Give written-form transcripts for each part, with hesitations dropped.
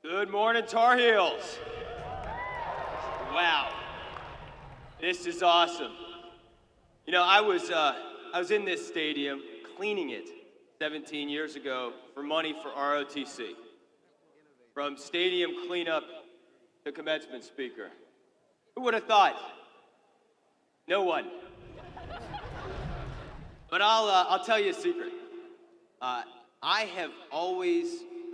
Good morning, Tar Heels. Wow, this is awesome. You know, I was in this stadium cleaning it 17 years ago for money for ROTC. From stadium cleanup to commencement speaker. Who would have thought? No one. But I'll tell you a secret.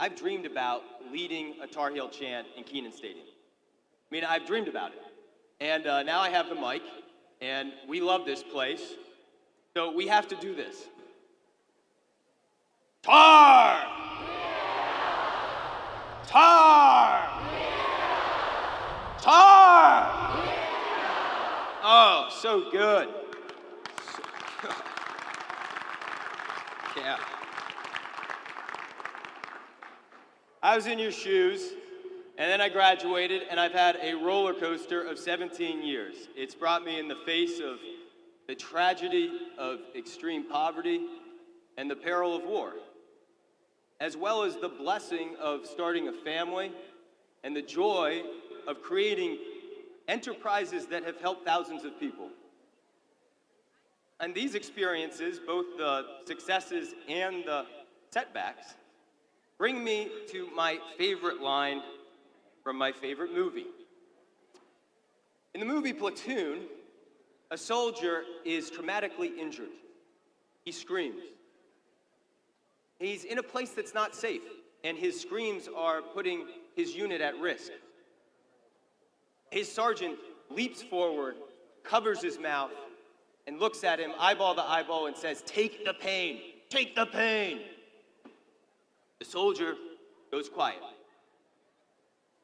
I've dreamed about leading a Tar Heel chant in Kenan Stadium. I mean, I've dreamed about it. And now I have the mic, and we love this place, so we have to do this. Tar! Tar! Tar! Oh, so good. Yeah. I was in your shoes, and then I graduated, and I've had a roller coaster of 17 years. It's brought me in the face of the tragedy of extreme poverty and the peril of war, as well as the blessing of starting a family and the joy of creating enterprises that have helped thousands of people. And these experiences, both the successes and the setbacks, bring me to my favorite line from my favorite movie. In the movie Platoon, a soldier is traumatically injured. He screams. He's in a place that's not safe, and his screams are putting his unit at risk. His sergeant leaps forward, covers his mouth, and looks at him eyeball to eyeball and says, "Take the pain, take the pain." The soldier goes quiet.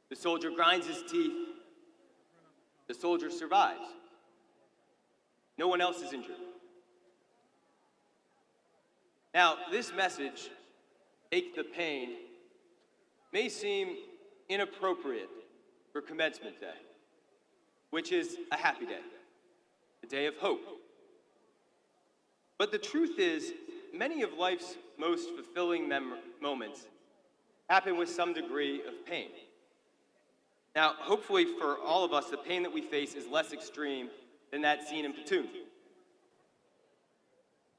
The soldier grinds his teeth. The soldier survives. No one else is injured. Now, this message, take the pain, may seem inappropriate for Commencement Day, which is a happy day, a day of hope. But the truth is, many of life's most fulfilling moments happen with some degree of pain. Now, hopefully for all of us, the pain that we face is less extreme than that scene in Platoon.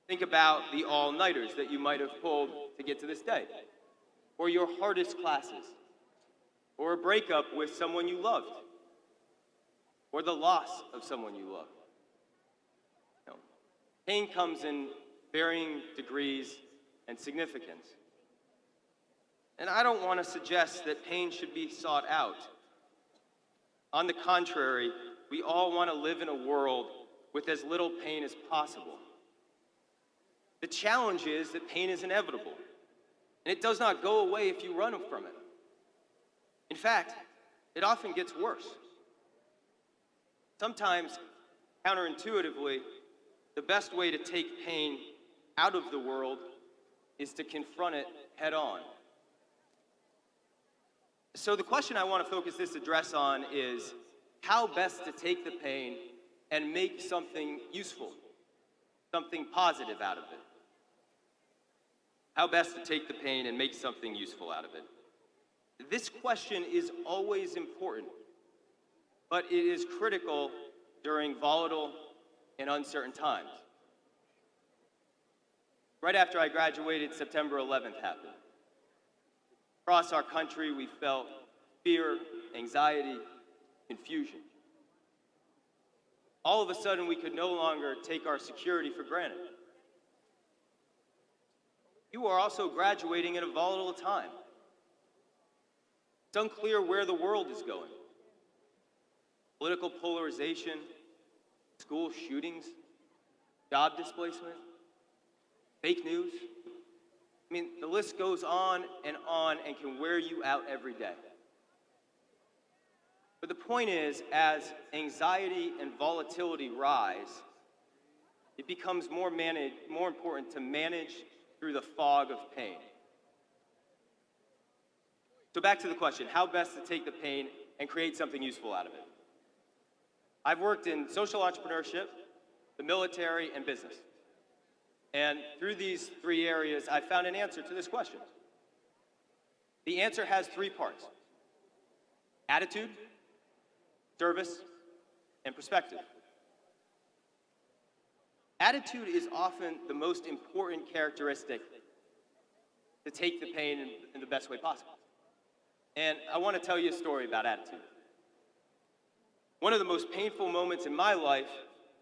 Think about the all-nighters that you might have pulled to get to this day, or your hardest classes, or a breakup with someone you loved, or the loss of someone you loved. No. Pain comes in varying degrees and significance. And I don't want to suggest that pain should be sought out. On the contrary, we all want to live in a world with as little pain as possible. The challenge is that pain is inevitable, and it does not go away if you run from it. In fact, it often gets worse. Sometimes, counterintuitively, the best way to take pain out of the world is to confront it head on. So the question I want to focus this address on is how best to take the pain and make something useful, something positive out of it. How best to take the pain and make something useful out of it. This question is always important, but it is critical during volatile and uncertain times. Right after I graduated, September 11th happened. Across our country, we felt fear, anxiety, confusion. All of a sudden, we could no longer take our security for granted. You are also graduating in a volatile time. It's unclear where the world is going. Political polarization, school shootings, job displacement, fake news. I mean, the list goes on and can wear you out every day. But the point is, as anxiety and volatility rise, it becomes more important to manage through the fog of pain. So back to the question, how best to take the pain and create something useful out of it? I've worked in social entrepreneurship, the military, and business. And through these three areas, I found an answer to this question. The answer has three parts. attitude, service, and perspective. Attitude is often the most important characteristic to take the pain in the best way possible. And I want to tell you a story about attitude. One of the most painful moments in my life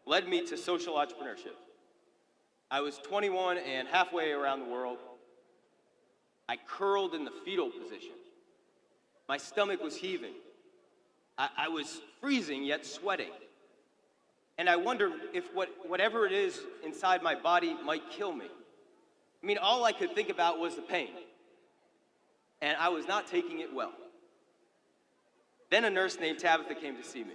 led me to social entrepreneurship. I was 21 and halfway around the world. I curled in the fetal position. My stomach was heaving. I was freezing yet sweating. And I wondered if whatever it is inside my body might kill me. I mean, all I could think about was the pain. And I was not taking it well. Then a nurse named Tabitha came to see me.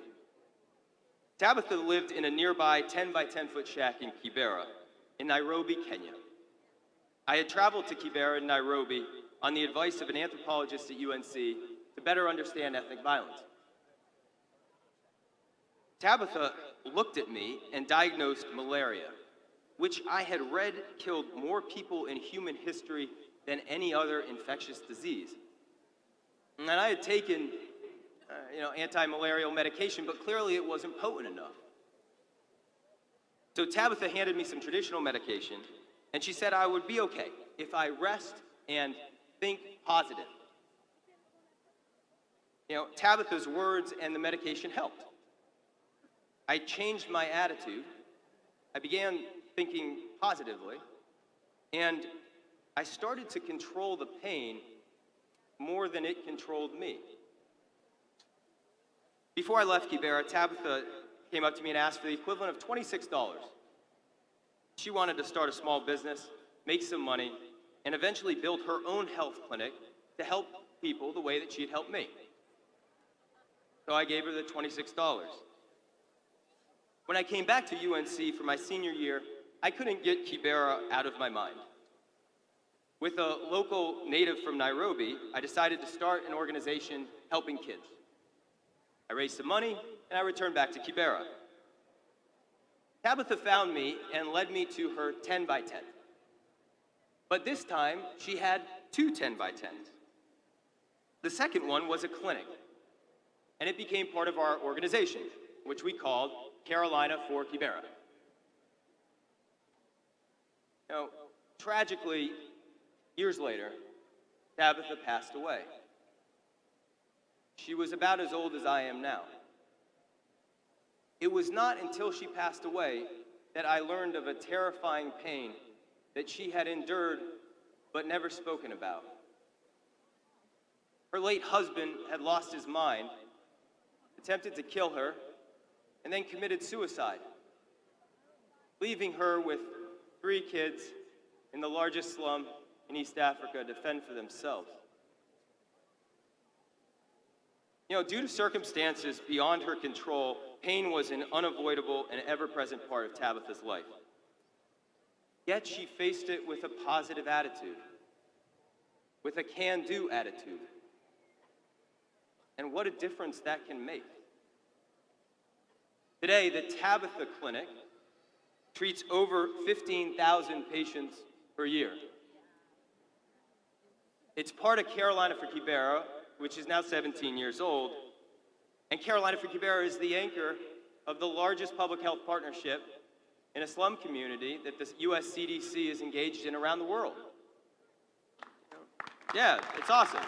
Tabitha lived in a nearby 10 by 10 foot shack in Kibera, in Nairobi, Kenya. I had traveled to Kibera in Nairobi on the advice of an anthropologist at UNC to better understand ethnic violence. Tabitha looked at me and diagnosed malaria, which I had read killed more people in human history than any other infectious disease. And I had taken anti-malarial medication, but clearly it wasn't potent enough. So Tabitha handed me some traditional medication, and she said I would be okay if I rest and think positive. Tabitha's words and the medication helped. I changed my attitude. I began thinking positively, and I started to control the pain more than it controlled me. Before I left Kibera, Tabitha came up to me and asked for the equivalent of $26. She wanted to start a small business, make some money, and eventually build her own health clinic to help people the way that she'd helped me. So I gave her the $26. When I came back to UNC for my senior year, I couldn't get Kibera out of my mind. With a local native from Nairobi, I decided to start an organization helping kids. I raised some money, and I returned back to Kibera. Tabitha found me and led me to her 10 by 10. But this time, she had two 10 by 10s. The second one was a clinic, and it became part of our organization, which we called Carolina for Kibera. Tragically, years later, Tabitha passed away. She was about as old as I am now. It was not until she passed away that I learned of a terrifying pain that she had endured but never spoken about. Her late husband had lost his mind, attempted to kill her, and then committed suicide, leaving her with 3 kids in the largest slum in East Africa to fend for themselves. Due to circumstances beyond her control, pain was an unavoidable and ever-present part of Tabitha's life. Yet she faced it with a positive attitude, with a can-do attitude. And what a difference that can make. Today, the Tabitha Clinic treats over 15,000 patients per year. It's part of Carolina for Kibera, which is now 17 years old, and Carolina for Kibera is the anchor of the largest public health partnership in a slum community that the US CDC is engaged in around the world. Yeah, it's awesome.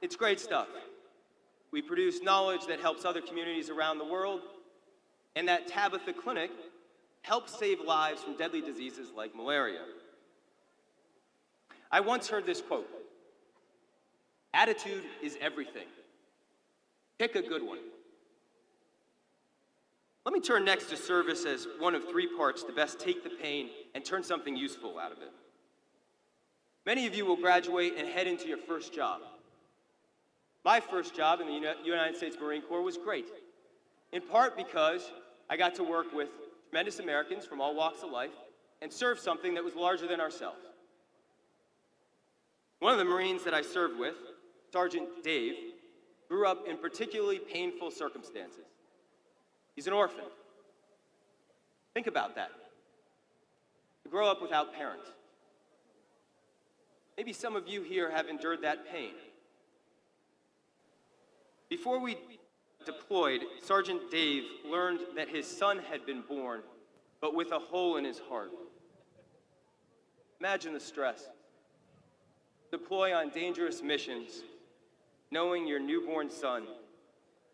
It's great stuff. We produce knowledge that helps other communities around the world, and that Tabitha Clinic helps save lives from deadly diseases like malaria. I once heard this quote: "Attitude is everything. Pick a good one." Let me turn next to service as one of 3 parts to best take the pain and turn something useful out of it. Many of you will graduate and head into your first job. My first job in the United States Marine Corps was great, in part because I got to work with tremendous Americans from all walks of life and serve something that was larger than ourselves. One of the Marines that I served with, Sergeant Dave, grew up in particularly painful circumstances. He's an orphan. Think about that. To grow up without parents, Maybe some of you here have endured that pain. Before we deployed, Sergeant Dave learned that his son had been born, but with a hole in his heart. Imagine the stress. Deploy on dangerous missions, knowing your newborn son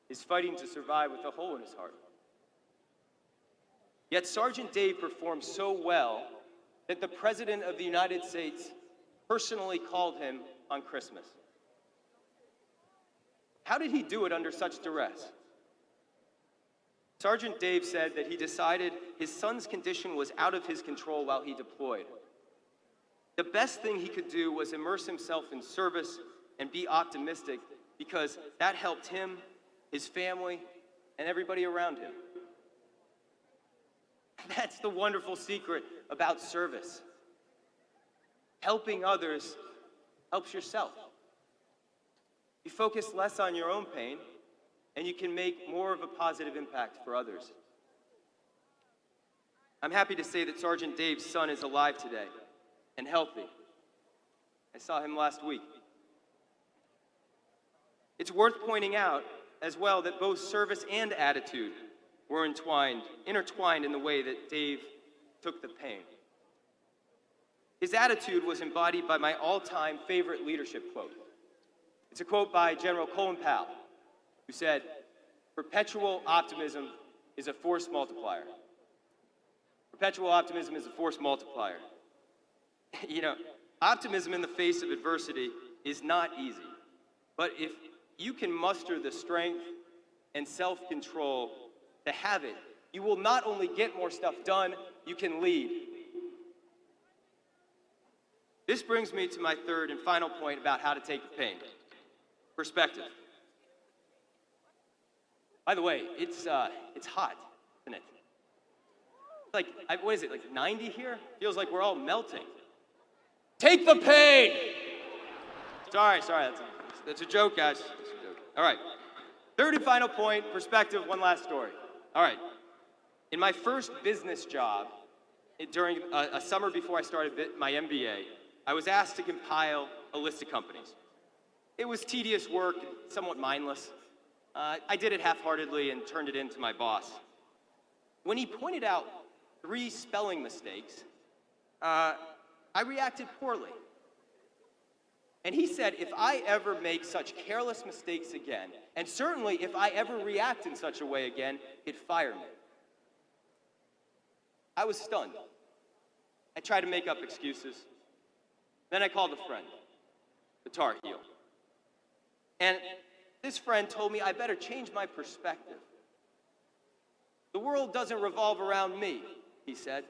is fighting to survive with a hole in his heart. Yet Sergeant Dave performed so well that the President of the United States personally called him on Christmas. How did he do it under such duress? Sergeant Dave said that he decided his son's condition was out of his control while he deployed. The best thing he could do was immerse himself in service and be optimistic, because that helped him, his family, and everybody around him. That's the wonderful secret about service. Helping others helps yourself. You focus less on your own pain, and you can make more of a positive impact for others. I'm happy to say that Sergeant Dave's son is alive today and healthy. I saw him last week. It's worth pointing out as well that both service and attitude were intertwined in the way that Dave took the pain. His attitude was embodied by my all-time favorite leadership quote. It's a quote by General Colin Powell, who said, "Perpetual optimism is a force multiplier." Perpetual optimism is a force multiplier. You know, optimism in the face of adversity is not easy. But if you can muster the strength and self-control to have it, you will not only get more stuff done, you can lead. This brings me to my third and final point about how to take the pain. Perspective. By the way, it's hot, isn't it? Like, what is it, like 90 here? Feels like we're all melting. Take the pain! Sorry, that's a joke, guys. That's a joke. All right, third and final point, perspective, one last story. All right, in my first business job, during a summer before I started my MBA, I was asked to compile a list of companies. It was tedious work, somewhat mindless. I did it half-heartedly and turned it in to my boss. When he pointed out 3 spelling mistakes, I reacted poorly. And he said, if I ever make such careless mistakes again, and certainly if I ever react in such a way again, he'd fire me. I was stunned. I tried to make up excuses. Then I called a friend, the Tar Heel. And this friend told me I better change my perspective. The world doesn't revolve around me, he said.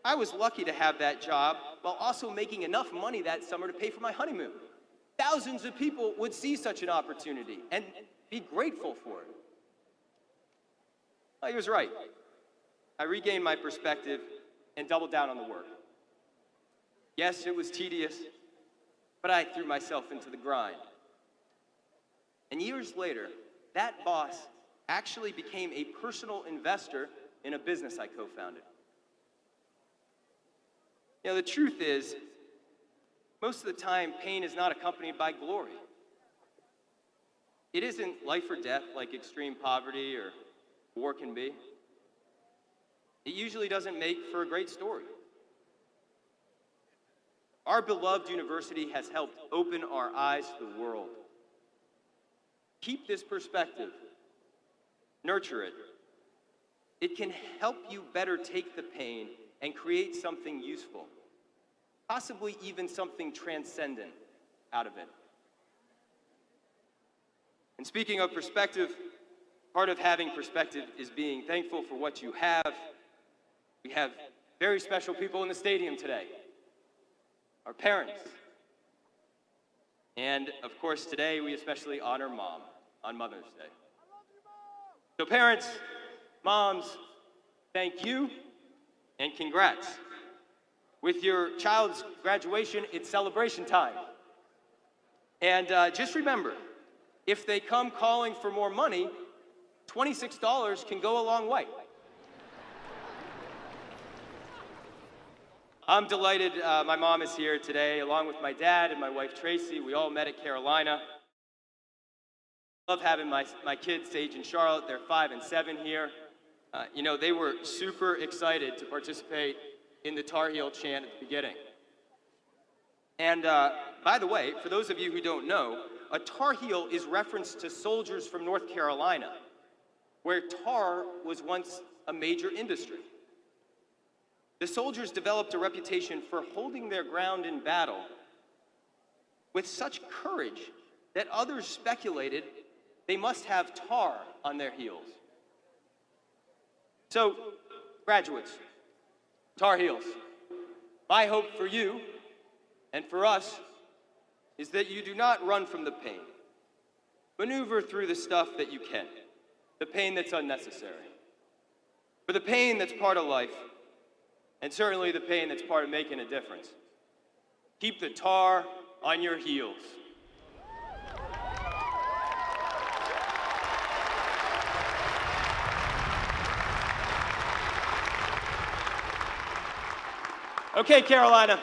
I was lucky to have that job while also making enough money that summer to pay for my honeymoon. Thousands of people would see such an opportunity and be grateful for it. Well, he was right. I regained my perspective and doubled down on the work. Yes, it was tedious, but I threw myself into the grind. And years later, that boss actually became a personal investor in a business I co-founded. The truth is, most of the time, pain is not accompanied by glory. It isn't life or death like extreme poverty or war can be. It usually doesn't make for a great story. Our beloved university has helped open our eyes to the world. Keep this perspective. Nurture it. It can help you better take the pain and create something useful, possibly even something transcendent out of it. And speaking of perspective, part of having perspective is being thankful for what you have. We have very special people in the stadium today. Our parents. And of course, today we especially honor Mom on Mother's Day. So parents, moms, thank you and congrats. With your child's graduation, it's celebration time. And just remember, if they come calling for more money, $26 can go a long way. I'm delighted my mom is here today, along with my dad and my wife Tracy. We all met at Carolina. Love having my kids, Sage and Charlotte. They're 5 and 7 here. They were super excited to participate in the Tar Heel chant at the beginning. And by the way, for those of you who don't know, a Tar Heel is reference to soldiers from North Carolina, where tar was once a major industry. The soldiers developed a reputation for holding their ground in battle with such courage that others speculated they must have tar on their heels. So, graduates, Tar Heels, my hope for you and for us is that you do not run from the pain. Maneuver through the stuff that you can, the pain that's unnecessary. For the pain that's part of life, and certainly the pain that's part of making a difference. Keep the tar on your heels. Okay, Carolina,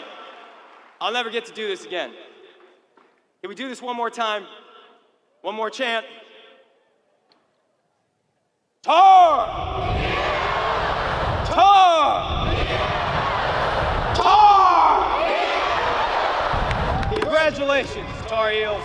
I'll never get to do this again. Can we do this one more time? One more chant. Tar! Tar! Tar! Congratulations, Tar Heels.